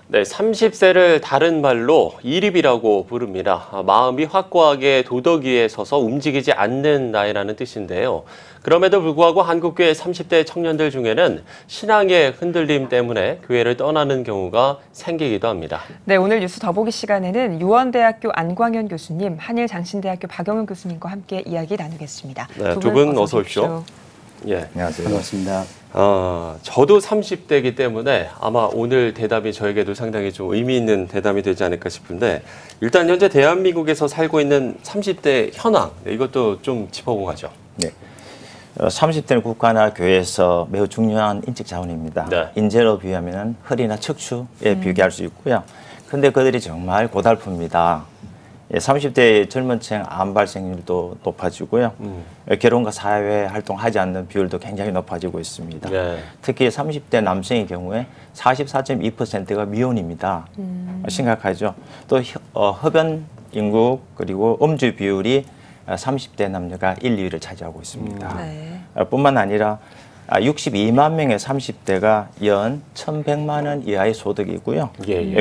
네, 30세를 다른 말로 이립이라고 부릅니다. 마음이 확고하게 도덕 위에 서서 움직이지 않는 나이라는 뜻인데요. 그럼에도 불구하고 한국교회 30대 청년들 중에는 신앙의 흔들림 때문에 교회를 떠나는 경우가 생기기도 합니다. 네, 오늘 뉴스 더보기 시간에는 유원대학교 안광현 교수님, 한일장신대학교 박영은 교수님과 함께 이야기 나누겠습니다. 네, 두 분 어서 오십시오. 예, 안녕하세요. 반갑습니다. 저도 30대이기 때문에 아마 오늘 대답이 저에게도 상당히 좀 의미 있는 대답이 되지 않을까 싶은데 일단 현재 대한민국에서 살고 있는 30대 현황, 이것도 좀 짚어보고 가죠. 네. 30대는 국가나 교회에서 매우 중요한 인적 자원입니다. 네. 인재로 비하면 허리나 척추에 비교할 수 있고요. 그런데 그들이 정말 고달픕니다. 30대 젊은 층 암 발생률도 높아지고요. 결혼과 사회 활동하지 않는 비율도 굉장히 높아지고 있습니다. 네. 특히 30대 남성의 경우에 44.2%가 미혼입니다. 심각하죠. 또 흡연 인구 그리고 음주 비율이 30대 남녀가 1, 2위를 차지하고 있습니다. 네. 뿐만 아니라 62만 명의 30대가 연 1,100만 원 이하의 소득이고요.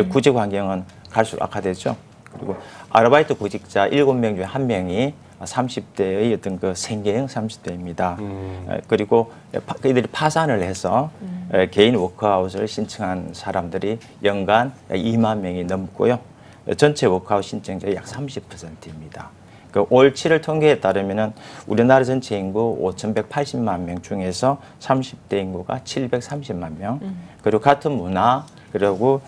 구직 환경은 갈수록 악화되죠. 그리고 아르바이트 구직자 7명 중에 1명이 30대의 어떤 그 생계형 30대입니다. 그리고 이들이 파산을 해서 개인 워크아웃을 신청한 사람들이 연간 2만 명이 넘고요. 전체 워크아웃 신청자의 약 30%입니다. 올 7월 통계에 따르면 우리나라 전체 인구 5,180만 명 중에서 30대 인구가 730만 명, 그리고 같은 문화, 그리고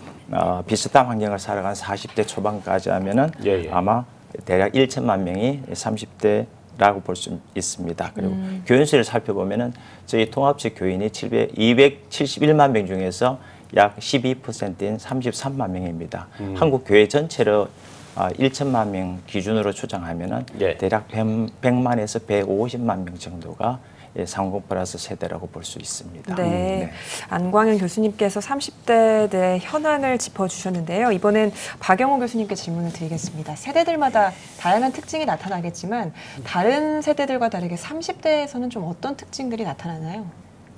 비슷한 환경을 살아간 40대 초반까지 하면은 아마 대략 1천만 명이 30대라고 볼 수 있습니다. 그리고 교인수를 살펴보면은 저희 통합식 교인이 271만 명 중에서 약 12%인 33만 명입니다. 한국 교회 전체로 1천만 명 기준으로 추정하면은 대략 100만에서 150만 명 정도가 30 플러스 세대라고 볼 수 있습니다. 네. 안광현 교수님께서 30대의 현황을 짚어주셨는데요. 이번엔 박영은 교수님께 질문을 드리겠습니다. 세대들마다 다양한 특징이 나타나겠지만 다른 세대들과 다르게 30대에서는 좀 어떤 특징들이 나타나나요?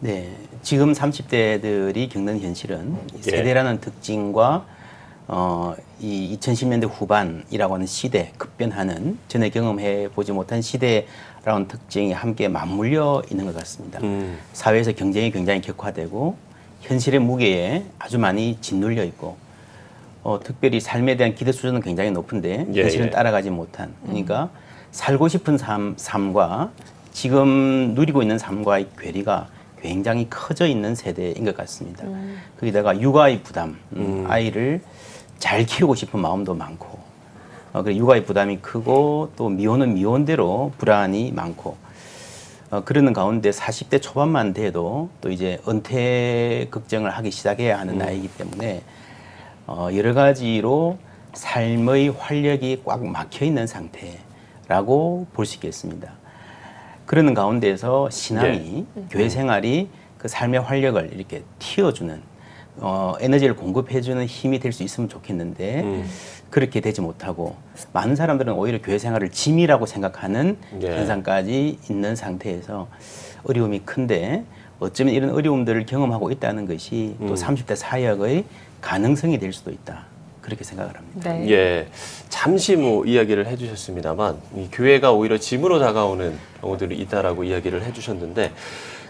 네, 지금 30대들이 겪는 현실은 세대라는 특징과 이 2010년대 후반이라고 하는 시대, 급변하는 전에 경험해 보지 못한 시대라는 특징이 함께 맞물려 있는 것 같습니다. 사회에서 경쟁이 굉장히 격화되고 현실의 무게에 아주 많이 짓눌려 있고 특별히 삶에 대한 기대 수준은 굉장히 높은데 현실은 따라가지 못한, 그러니까 살고 싶은 삶과 지금 누리고 있는 삶과의 괴리가 굉장히 커져 있는 세대인 것 같습니다. 거기다가 육아의 부담, 아이를 잘 키우고 싶은 마음도 많고, 그리고 육아의 부담이 크고 또 미혼은 미혼대로 불안이 많고, 그러는 가운데 40대 초반만 돼도 또 이제 은퇴 걱정을 하기 시작해야 하는 나이이기 때문에 여러 가지로 삶의 활력이 꽉 막혀 있는 상태라고 볼 수 있겠습니다. 그러는 가운데서 신앙이, 교회 생활이 그 삶의 활력을 이렇게 틔워주는 에너지를 공급해주는 힘이 될 수 있으면 좋겠는데 그렇게 되지 못하고 많은 사람들은 오히려 교회 생활을 짐이라고 생각하는 현상까지 있는 상태에서 어려움이 큰데 어쩌면 이런 어려움들을 경험하고 있다는 것이 또 30대 사역의 가능성이 될 수도 있다. 그렇게 생각을 합니다. 네. 예, 잠시 이야기를 해주셨습니다만 이 교회가 오히려 짐으로 다가오는 경우들이 있다라고 이야기를 해주셨는데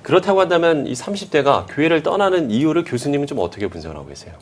그렇다고 한다면 이 30대가 교회를 떠나는 이유를 교수님은 좀 어떻게 분석하고 계세요?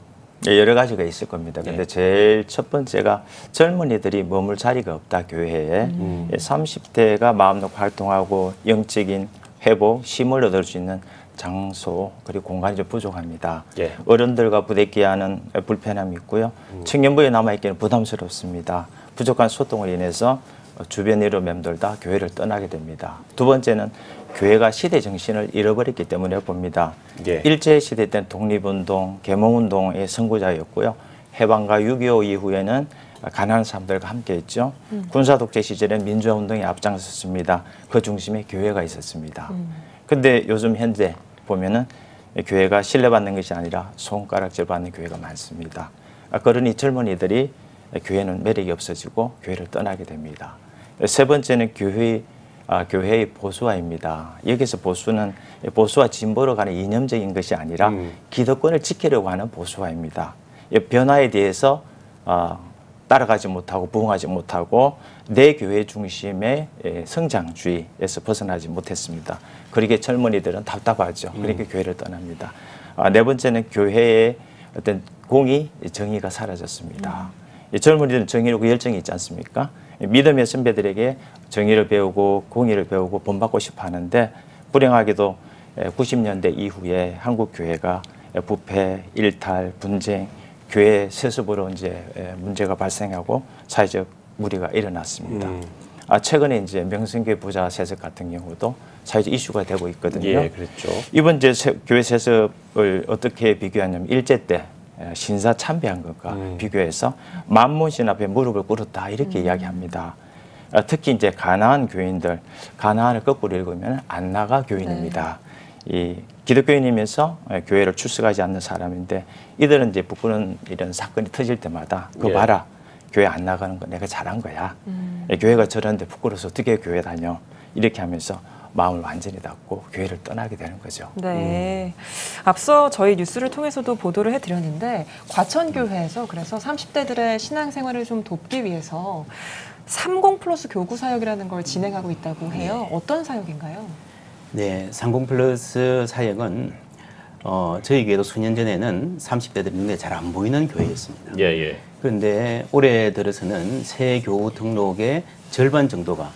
여러 가지가 있을 겁니다. 근데 제일 첫 번째가 젊은이들이 머물 자리가 없다, 교회에. 30대가 마음 놓고 활동하고 영적인 회복, 쉼을 얻을 수 있는 장소 그리고 공간이 좀 부족합니다. 어른들과 부대끼하는 불편함이 있고요. 청년부에 남아있기는 부담스럽습니다. 부족한 소통으로 인해서 주변 일로 맴돌다 교회를 떠나게 됩니다. 두 번째는 교회가 시대 정신을 잃어버렸기 때문에 봅니다. 일제시대 때는 독립운동, 계몽운동의 선구자였고요. 해방과 6.25 이후에는 가난한 사람들과 함께했죠. 군사독재 시절엔 민주화운동에 앞장섰습니다. 그 중심에 교회가 있었습니다. 근데 요즘 현재 보면은 교회가 신뢰받는 것이 아니라 손가락질 받는 교회가 많습니다. 그러니 젊은이들이 교회는 매력이 없어지고 교회를 떠나게 됩니다. 세 번째는 교회의 보수화입니다. 여기서 보수는 보수와 진보로 가는 이념적인 것이 아니라 기득권을 지키려고 하는 보수화입니다. 이 변화에 대해서 따라가지 못하고 부응하지 못하고 내 교회 중심의 성장주의에서 벗어나지 못했습니다. 그러기에 젊은이들은 답답하죠. 그러니까 교회를 떠납니다. 네 번째는 교회의 어떤 공의, 정의가 사라졌습니다. 이 젊은이들은 정의로 열정이 있지 않습니까? 믿음의 선배들에게 정의를 배우고 공의를 배우고 본받고 싶어 하는데 불행하게도 90년대 이후에 한국 교회가 부패, 일탈, 분쟁, 교회 세습으로 이제 문제가 발생하고 사회적 무리가 일어났습니다. 최근에 이제 명성교회 부자 세습 같은 경우도 사회적 이슈가 되고 있거든요. 예, 그렇죠. 이번 이제 교회 세습을 어떻게 비교하냐면 일제 때 신사 참배한 것과 비교해서 만문신 앞에 무릎을 꿇었다 이렇게 이야기합니다. 특히 이제 가나안 교인들, 가나안을 거꾸로 읽으면 안 나가 교인입니다. 이 기독교인이면서 교회를 출석하지 않는 사람인데 이들은 이제 부끄러운 이런 사건이 터질 때마다 그거 봐라. 교회 안 나가는 거 내가 잘한 거야. 교회가 저런데 부끄러워서 어떻게 교회 다녀. 이렇게 하면서 마음을 완전히 닫고 교회를 떠나게 되는 거죠. 네. 앞서 저희 뉴스를 통해서도 보도를 해드렸는데 과천교회에서 그래서 30대들의 신앙생활을 좀 돕기 위해서 30+ 교구 사역이라는 걸 진행하고 있다고 해요. 어떤 사역인가요? 네, 30+ 사역은 저희 교회도 수년 전에는 30대들이 눈에 잘 안 보이는 교회였습니다. 예, 예. 그런데 올해 들어서는 새 교우 등록의 절반 정도가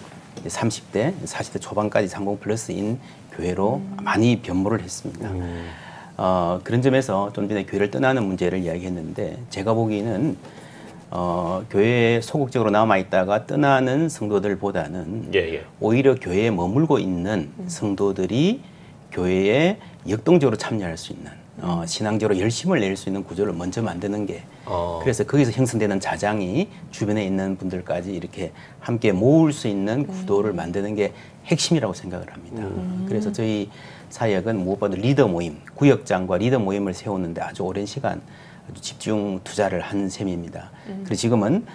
30대, 40대 초반까지 30+인 교회로 많이 변모를 했습니다. 그런 점에서 좀 전에 교회를 떠나는 문제를 이야기했는데 제가 보기에는 교회에 소극적으로 남아있다가 떠나는 성도들보다는 오히려 교회에 머물고 있는 성도들이 교회에 역동적으로 참여할 수 있는 신앙적으로 열심을 낼 수 있는 구조를 먼저 만드는 게 그래서 거기서 형성되는 자장이 주변에 있는 분들까지 이렇게 함께 모을 수 있는 구도를 만드는 게 핵심이라고 생각을 합니다. 그래서 저희 사역은 무엇보다 리더 모임, 구역장과 리더 모임을 세우는데 아주 오랜 시간 아주 집중 투자를 한 셈입니다. 그리고 지금은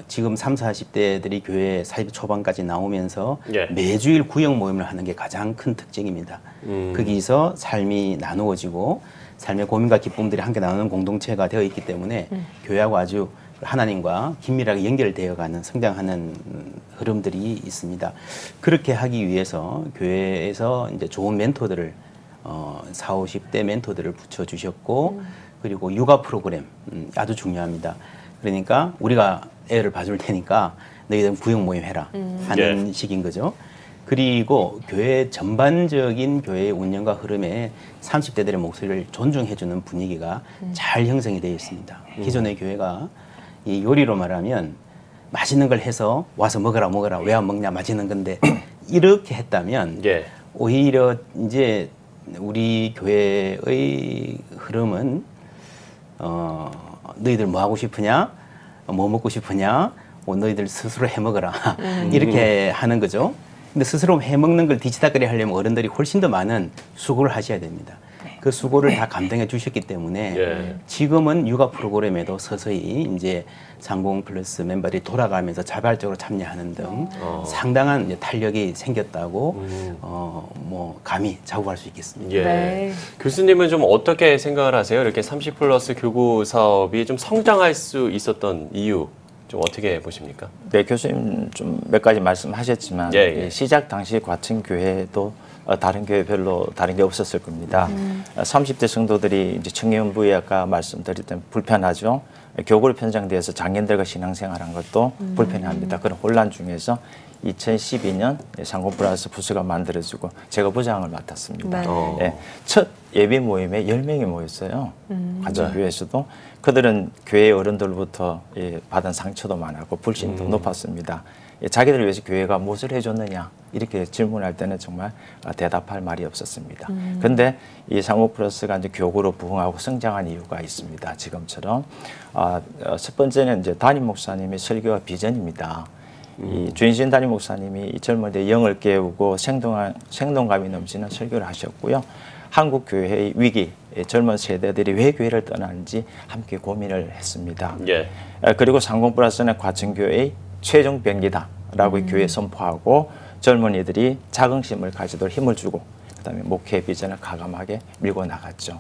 지금 30, 40대들이 교회 사입 초반까지 나오면서 매주일 구역 모임을 하는 게 가장 큰 특징입니다. 거기서 삶이 나누어지고 삶의 고민과 기쁨들이 함께 나누는 공동체가 되어 있기 때문에 교회하고 아주 하나님과 긴밀하게 연결되어가는 성장하는 흐름들이 있습니다. 그렇게 하기 위해서 교회에서 이제 좋은 멘토들을 40, 50대 멘토들을 붙여주셨고 그리고 육아 프로그램 아주 중요합니다. 그러니까 우리가 애를 봐줄 테니까 너희들은 구역 모임 해라 하는 식인 거죠. 그리고 교회 전반적인 교회의 운영과 흐름에 30대들의 목소리를 존중해주는 분위기가 잘 형성이 되어 있습니다. 기존의 교회가 이 요리로 말하면 맛있는 걸 해서 와서 먹어라 왜 안 먹냐 맛있는 건데 이렇게 했다면 오히려 이제 우리 교회의 흐름은 너희들 뭐 하고 싶으냐 뭐 먹고 싶으냐 너희들 스스로 해 먹어라 이렇게 하는 거죠. 근데 스스로 해 먹는 걸 뒤치다거리 하려면 어른들이 훨씬 더 많은 수고를 하셔야 됩니다. 그 수고를 다 감당해 주셨기 때문에 지금은 육아 프로그램에도 서서히 이제 30+ 멤버들이 돌아가면서 자발적으로 참여하는 등 상당한 이제 탄력이 생겼다고 뭐 감히 자부할 수 있겠습니다. 교수님은 좀 어떻게 생각을 하세요? 이렇게 30+ 교구 사업이 좀 성장할 수 있었던 이유 좀 어떻게 보십니까? 네, 교수님 좀 몇 가지 말씀하셨지만 시작 당시 과천교회도 다른 교회 별로 다른 게 없었을 겁니다. 30대 성도들이 이제 청년부에 아까 말씀드렸던 불편하죠. 교구로 편성되어서 장년들과 신앙생활한 것도 불편합니다. 그런 혼란 중에서 2012년 상공플러스 부서가 만들어지고 제가 부장을 맡았습니다. 첫 예비 모임에 10명이 모였어요. 과천교회에서도. 그들은 교회 어른들부터 받은 상처도 많았고 불신도 높았습니다. 자기들을 위해서 교회가 무엇을 해줬느냐 이렇게 질문할 때는 정말 대답할 말이 없었습니다. 그런데 이 상공플러스가 이제 교구로 부흥하고 성장한 이유가 있습니다. 지금처럼 첫 번째는 이제 담임 목사님의 설교와 비전입니다. 이 주인신 담임 목사님이 이 젊은이의 영을 깨우고 생동감이 넘치는 설교를 하셨고요. 한국 교회의 위기, 젊은 세대들이 왜 교회를 떠나는지 함께 고민을 했습니다. 그리고 상공플러스는 과천교회의 최종 병기다라고 교회에 선포하고 젊은이들이 자긍심을 가지도록 힘을 주고 그다음에 목회 비전을 과감하게 밀고 나갔죠.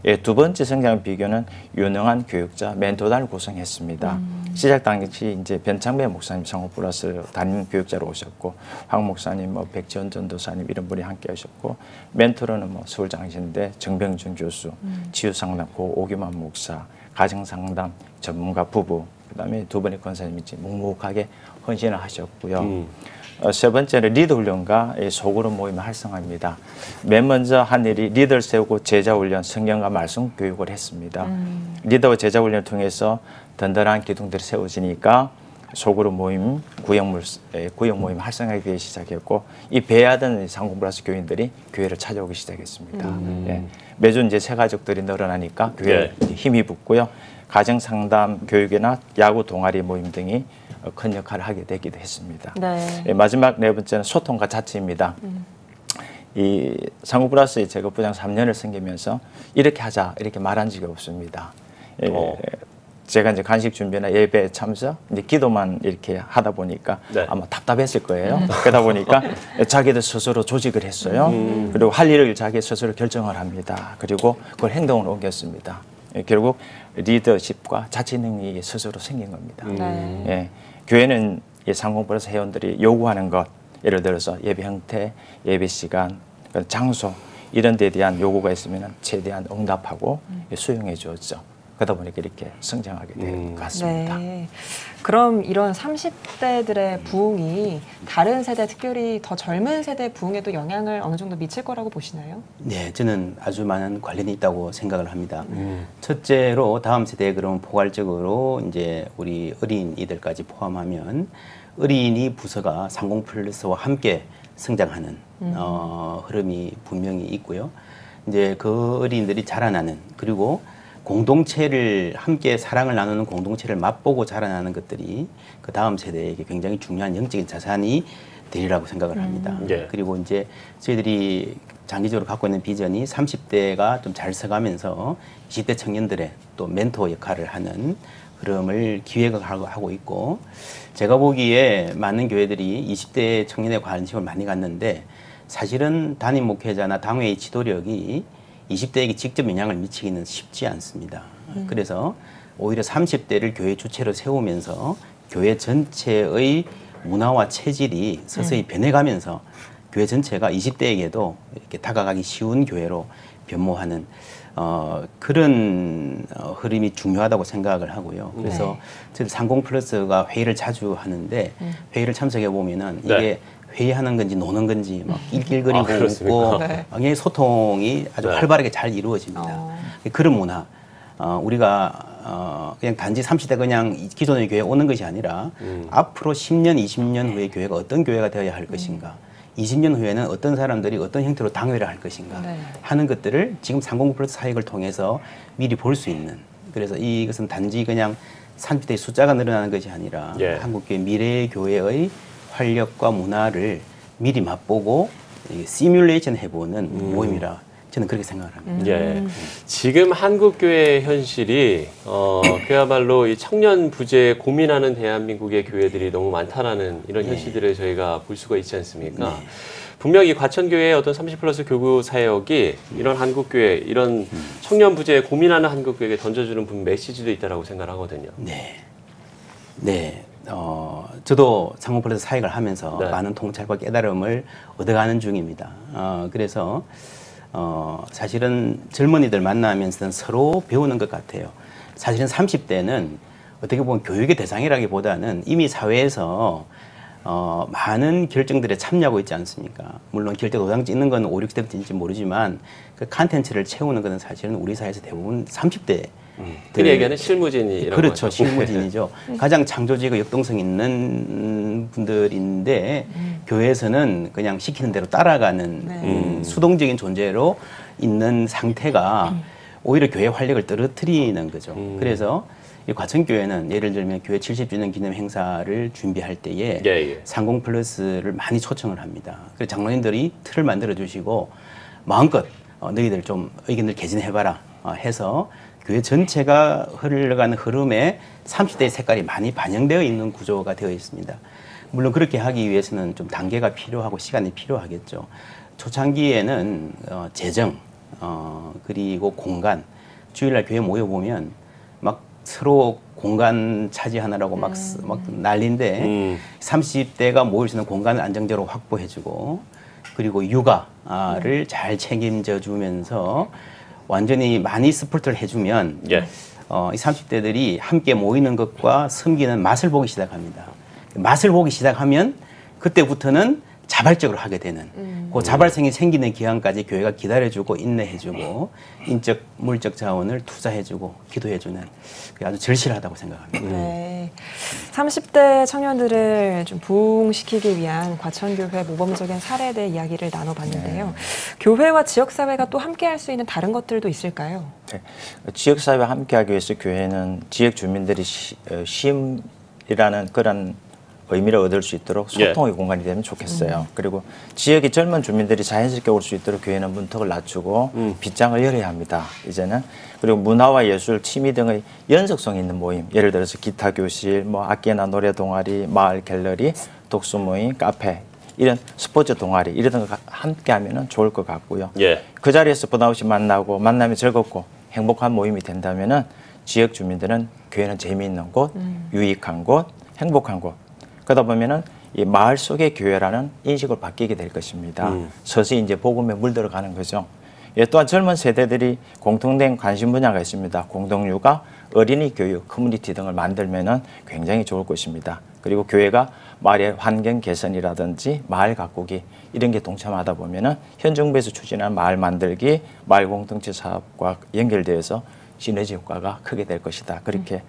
예, 두 번째 성장 비결은 유능한 교육자, 멘토단을 구성했습니다. 시작 당시 이제 변창배 목사님 상호플러스 담임 교육자로 오셨고, 황 목사님, 백지원 전도사님 이런 분이 함께 하셨고, 멘토로는 서울장신대 정병준 교수, 치유상담 고 오기만 목사, 가정상담 전문가 부부, 그다음에 두 분의 권사님이 묵묵하게 헌신을 하셨고요. 세 번째는 리더 훈련과 소그룹 모임을 활성화합니다. 맨 먼저 한 일이 리더를 세우고 제자 훈련, 성경과 말씀 교육을 했습니다. 리더와 제자 훈련을 통해서 든든한 기둥들이 세워지니까 소그룹 모임, 구역 모임 활성화하기 시작했고, 이 배야던 상공플러스 교인들이 교회를 찾아오기 시작했습니다. 예. 매주 이제 새 가족들이 늘어나니까 교회에 힘이 붙고요. 가정 상담 교육이나 야구 동아리 모임 등이 큰 역할을 하게 되기도 했습니다. 네. 예, 마지막 네 번째는 소통과 자치입니다. 이 상공플러스의 제급부장 3년을 섬기면서 이렇게 하자 이렇게 말한 적이 없습니다. 예, 제가 이제 간식 준비나 예배 참석, 이제 기도만 이렇게 하다 보니까 아마 답답했을 거예요. 그러다 보니까 자기들 스스로 조직을 했어요. 그리고 할 일을 자기 스스로 결정을 합니다. 그리고 그걸 행동으로 옮겼습니다. 예, 결국 리더십과 자치 능력이 스스로 생긴 겁니다. 예, 교회는 상공플러스 회원들이 요구하는 것, 예를 들어서 예배 형태, 예배 시간, 장소 이런 데에 대한 요구가 있으면 최대한 응답하고 수용해 주었죠. 그러다 보니까 이렇게 성장하게 된 것 같습니다. 네. 그럼 이런 30대들의 부흥이 다른 세대, 특별히 더 젊은 세대 부흥에도 영향을 어느 정도 미칠 거라고 보시나요? 네, 저는 아주 많은 관련이 있다고 생각을 합니다. 첫째로 다음 세대에 그런 포괄적으로 이제 우리 어린이들까지 포함하면 어린이 부서가 상공플러스와 함께 성장하는 흐름이 분명히 있고요. 이제 그 어린이들이 자라나는, 그리고 공동체를 함께 사랑을 나누는 공동체를 맛보고 자라나는 것들이 그 다음 세대에게 굉장히 중요한 영적인 자산이 되리라고 생각을 합니다. 그리고 이제 저희들이 장기적으로 갖고 있는 비전이 30대가 좀 잘 서가면서 20대 청년들의 또 멘토 역할을 하는 흐름을 기획을 하고 있고, 제가 보기에 많은 교회들이 20대 청년에 관심을 많이 갖는데 사실은 담임 목회자나 당회의 지도력이 20대에게 직접 영향을 미치기는 쉽지 않습니다. 그래서 오히려 30대를 교회 주체로 세우면서 교회 전체의 문화와 체질이 서서히 변해가면서 교회 전체가 20대에게도 이렇게 다가가기 쉬운 교회로 변모하는 그런 흐름이 중요하다고 생각을 하고요. 그래서 저희 상공플러스가 회의를 자주 하는데 회의를 참석해 보면은 이게 회의하는 건지 노는 건지 막 낄낄거리고 웃고 굉장히 소통이 아주 활발하게 잘 이루어집니다. 그런 문화, 우리가 그냥 단지 30대 그냥 기존의 교회에 오는 것이 아니라 앞으로 10년, 20년 후에 교회가 어떤 교회가 되어야 할 것인가, 20년 후에는 어떤 사람들이 어떤 형태로 당회를 할 것인가 하는 것들을 지금 상공플러스 사역을 통해서 미리 볼 수 있는, 그래서 이것은 단지 그냥 30대의 숫자가 늘어나는 것이 아니라 한국교회 미래의 교회의 활력과 문화를 미리 맛보고 시뮬레이션 해보는 모임이라 저는 그렇게 생각을 합니다. 지금 한국교회의 현실이 그야말로 이 청년 부재에 고민하는 대한민국의 교회들이 너무 많다라는 이런 현실들을 저희가 볼 수가 있지 않습니까? 분명히 과천교회의 어떤 30플러스 교구 사역이 이런 한국교회, 이런 청년 부재에 고민하는 한국교회에게 던져주는 메시지도 있다라고 생각하거든요. 저도 상공플러스 사역을 하면서 많은 통찰과 깨달음을 얻어가는 중입니다. 그래서 사실은 젊은이들 만나면서는 서로 배우는 것 같아요. 사실은 30대는 어떻게 보면 교육의 대상이라기보다는 이미 사회에서 많은 결정들에 참여하고 있지 않습니까? 물론 결제 도장지 있는 건 5, 60대인지 모르지만 그 컨텐츠를 채우는 것은 사실은 우리 사회에서 대부분 30대 흔히 얘기하는 실무진이라고 그렇죠. 하죠. 실무진이죠. 가장 창조적이고 역동성 있는 분들인데 교회에서는 그냥 시키는 대로 따라가는 수동적인 존재로 있는 상태가 오히려 교회 활력을 떨어뜨리는 거죠. 그래서 이 과천교회는 예를 들면 교회 70주년 기념 행사를 준비할 때에 상공플러스를 많이 초청을 합니다. 그래서 장로님들이 틀을 만들어 주시고 마음껏 너희들 좀 의견을 개진해봐라 해서 교회 전체가 흘러가는 흐름에 30대의 색깔이 많이 반영되어 있는 구조가 되어 있습니다. 물론 그렇게 하기 위해서는 좀 단계가 필요하고 시간이 필요하겠죠. 초창기에는 재정, 그리고 공간, 주일날 교회 모여보면 막 서로 공간 차지하느라고 막 난리인데 30대가 모일 수 있는 공간을 안정적으로 확보해주고 그리고 육아를 잘 책임져 주면서 완전히 많이 스포트를 해주면 예. 이 30대들이 함께 모이는 것과 섬기는 맛을 보기 시작합니다. 맛을 보기 시작하면 그때부터는 자발적으로 하게 되는 그 자발성이 생기는 기간까지 교회가 기다려주고 인내해주고 인적 물적 자원을 투자해주고 기도해주는 그게 아주 절실하다고 생각합니다. 네. 30대 청년들을 좀 부흥시키기 위한 과천교회 모범적인 사례에 대해 이야기를 나눠봤는데요. 교회와 지역사회가 또 함께할 수 있는 다른 것들도 있을까요? 네. 지역사회와 함께하기 위해서 교회는 지역 주민들이 쉼이라는 그런 의미를 얻을 수 있도록 소통의 공간이 되면 좋겠어요. 그리고 지역의 젊은 주민들이 자연스럽게 올 수 있도록 교회는 문턱을 낮추고 빗장을 열어야 합니다. 이제는. 그리고 문화와 예술, 취미 등의 연속성 있는 모임, 예를 들어서 기타 교실, 뭐 악기나 노래 동아리, 마을 갤러리, 독서 모임, 카페 이런 스포츠 동아리 이런 거 함께 하면 좋을 것 같고요. 예. 그 자리에서 부담 없이 만나고 만남이 즐겁고 행복한 모임이 된다면은 지역 주민들은 교회는 재미있는 곳, 유익한 곳, 행복한 곳. 그러다 보면은 이 마을 속의 교회라는 인식을 바뀌게 될 것입니다. 서서히 이제 복음에 물들어가는 거죠. 예, 또한 젊은 세대들이 공통된 관심 분야가 있습니다. 공동육아, 어린이 교육, 커뮤니티 등을 만들면은 굉장히 좋을 것입니다. 그리고 교회가 마을의 환경 개선이라든지 마을 가꾸기 이런 게 동참하다 보면은 현 정부에서 추진하는 마을 만들기, 마을 공동체 사업과 연결되어서 시너지 효과가 크게 될 것이다. 그렇게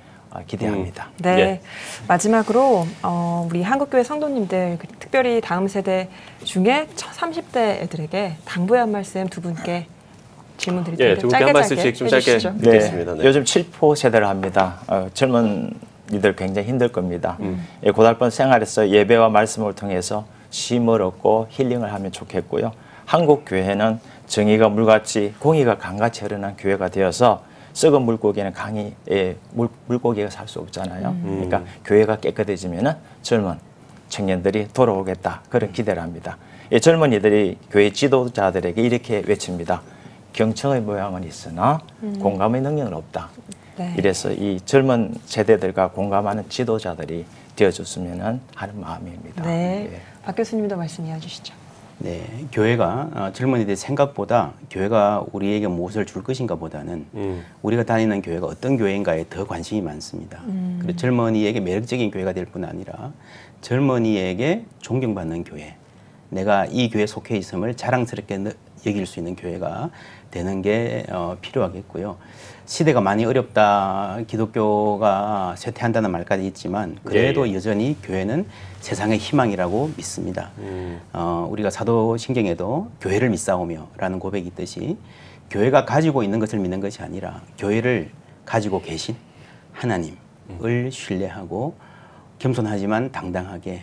기대합니다. 네. 예. 마지막으로 우리 한국교회 성도님들 특별히 다음 세대 중에 30대 애들에게 당부의 한 말씀 두 분께 질문 드릴 텐데 두 분께 한 말씀씩 좀 짧게 해주시죠. 듣겠습니다. 네. 요즘 7포 세대를 합니다. 젊은이들 굉장히 힘들 겁니다. 고달픈 생활에서 예배와 말씀을 통해서 쉼을 얻고 힐링을 하면 좋겠고요. 한국 교회는 정의가 물같이 공의가 강같이 흐르는 교회가 되어서 썩은 물고기는 강에 물고기가 살 수 없잖아요. 그러니까 교회가 깨끗해지면은 젊은 청년들이 돌아오겠다 그런 기대를 합니다. 젊은이들이 교회 지도자들에게 이렇게 외칩니다. 경청의 모양은 있으나 공감의 능력은 없다. 네. 이래서 이 젊은 세대들과 공감하는 지도자들이 되어줬으면 하는 마음입니다. 네. 예. 박 교수님도 말씀 이어주시죠. 네, 교회가 젊은이들 생각보다 교회가 우리에게 무엇을 줄 것인가 보다는 우리가 다니는 교회가 어떤 교회인가에 더 관심이 많습니다. 그리고 젊은이에게 매력적인 교회가 될 뿐 아니라 젊은이에게 존경받는 교회, 내가 이 교회에 속해 있음을 자랑스럽게 여길 수 있는 교회가 되는 게 필요하겠고요. 시대가 많이 어렵다, 기독교가 쇠퇴한다는 말까지 있지만 그래도 여전히 교회는 세상의 희망이라고 믿습니다. 우리가 사도신경에도 교회를 믿사오며 라는 고백이 있듯이 교회가 가지고 있는 것을 믿는 것이 아니라 교회를 가지고 계신 하나님을 신뢰하고 겸손하지만 당당하게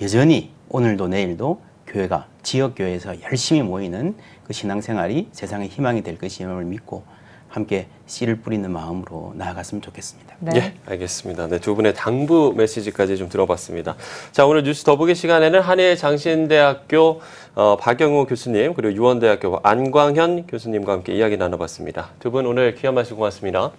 여전히 오늘도 내일도 교회가 지역교회에서 열심히 모이는 그 신앙생활이 세상의 희망이 될 것임을 믿고 함께 씨를 뿌리는 마음으로 나아갔으면 좋겠습니다. 네. 예, 알겠습니다. 네, 두 분의 당부 메시지까지 좀 들어봤습니다. 자, 오늘 뉴스 더보기 시간에는 한예장신대학교 박영우 교수님 그리고 유원대학교 안광현 교수님과 함께 이야기 나눠봤습니다. 두 분 오늘 귀한 말씀 고맙습니다.